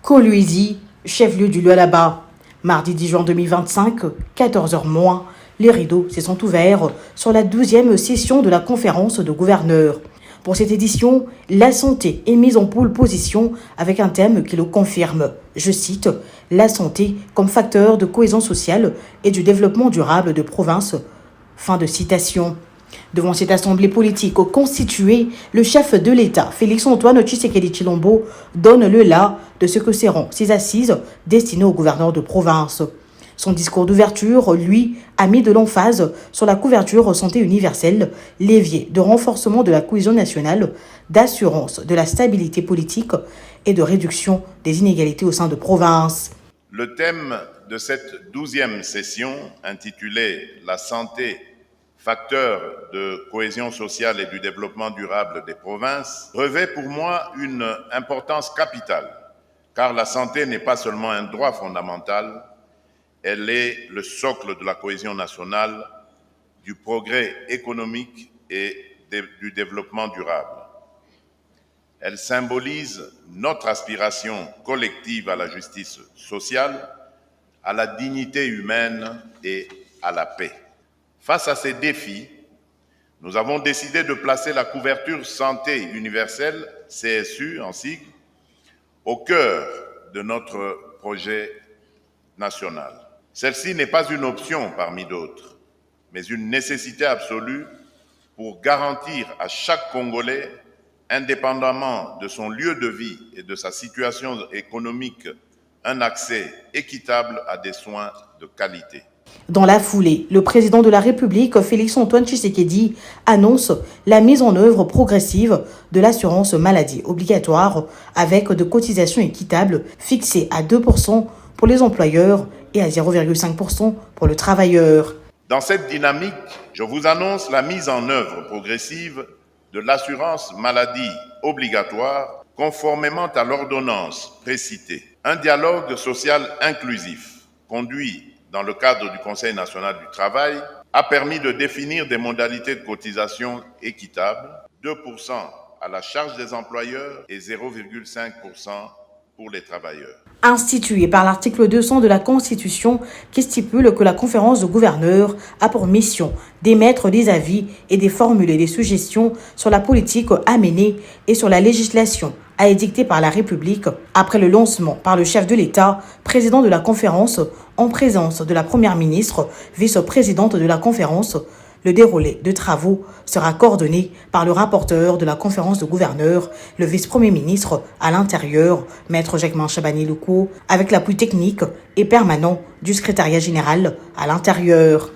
Kolwezi, chef-lieu du Lualaba. Mardi 10 juin 2025, 14h moins, les rideaux se sont ouverts sur la 12e session de la conférence de gouverneurs. Pour cette édition, la santé est mise en pole position avec un thème qui le confirme. Je cite, « La santé comme facteur de cohésion sociale et du développement durable de province ». Fin de citation. Devant cette assemblée politique constituée, le chef de l'État, Félix-Antoine Tshisekedi Tshilombo, donne le la de ce que seront ces assises destinées aux gouverneurs de province. Son discours d'ouverture, lui, a mis de l'emphase sur la couverture santé universelle, levier de renforcement de la cohésion nationale, d'assurance de la stabilité politique et de réduction des inégalités au sein de provinces. Le thème de cette 12e session, intitulée « La santé, facteur de cohésion sociale et du développement durable des provinces », revêt pour moi une importance capitale, car la santé n'est pas seulement un droit fondamental, elle est le socle de la cohésion nationale, du progrès économique et du développement durable. Elle symbolise notre aspiration collective à la justice sociale, à la dignité humaine et à la paix. Face à ces défis, nous avons décidé de placer la couverture santé universelle, CSU en sigle, au cœur de notre projet national. Celle-ci n'est pas une option parmi d'autres, mais une nécessité absolue pour garantir à chaque Congolais, indépendamment de son lieu de vie et de sa situation économique, un accès équitable à des soins de qualité. Dans la foulée, le président de la République, Félix-Antoine Tshisekedi, annonce la mise en œuvre progressive de l'assurance maladie obligatoire avec de cotisations équitables fixées à 2% pour les employeurs et à 0,5% pour le travailleur. Dans cette dynamique, je vous annonce la mise en œuvre progressive de l'assurance maladie obligatoire conformément à l'ordonnance précitée. Un dialogue social inclusif conduit dans le cadre du Conseil national du travail a permis de définir des modalités de cotisation équitables, 2% à la charge des employeurs et 0,5% pour les travailleurs. Institué par l'article 200 de la Constitution qui stipule que la conférence de gouverneurs a pour mission d'émettre des avis et de formuler des suggestions sur la politique à mener et sur la législation à édicter par la République après le lancement par le chef de l'État, président de la conférence, en présence de la première ministre, vice-présidente de la conférence. Le déroulé de travaux sera coordonné par le rapporteur de la conférence de gouverneurs, le vice-premier ministre à l'Intérieur, Maître Jacquemin Chabani-Louko, avec l'appui technique et permanent du secrétariat général à l'Intérieur.